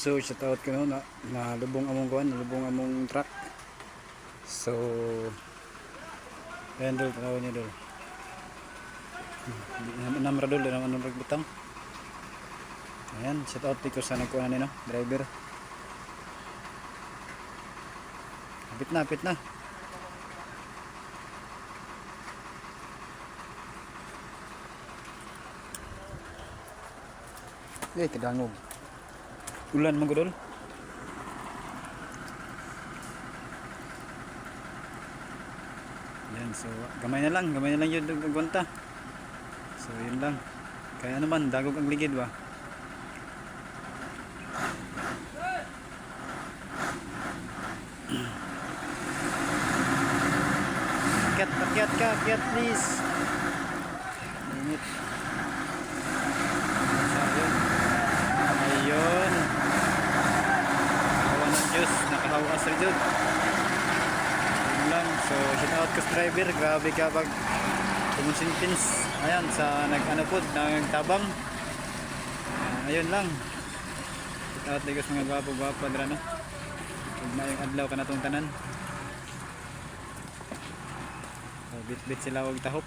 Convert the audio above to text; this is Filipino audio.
So shout out ko no, na lubong among kuan, lubong among truck. So ayan dol, tanaw niyo dol. Namra dol na anong butang. Ayan, shout out ko sa nagkuan ni no, driver. Apit na. Kadangog. Ulan mo godol. Yan, so gamay na lang yun nagwanta. So yun lang. Kaya naman dagog ang ligid ba. Akyat please. Init. Ayun. Awan ng Diyos, nakahawas rin dyan. Yun lang. So shout out ko sa driver. Grabe ka pag tumusintins. Ayan, sa nag-ano po, nagtabang. Ayun lang. Shout out ko sa mga gwapo-gwapo dira no. Huwag na yung adlaw ka na itong tanan. So bit-bit sila huwag tahop.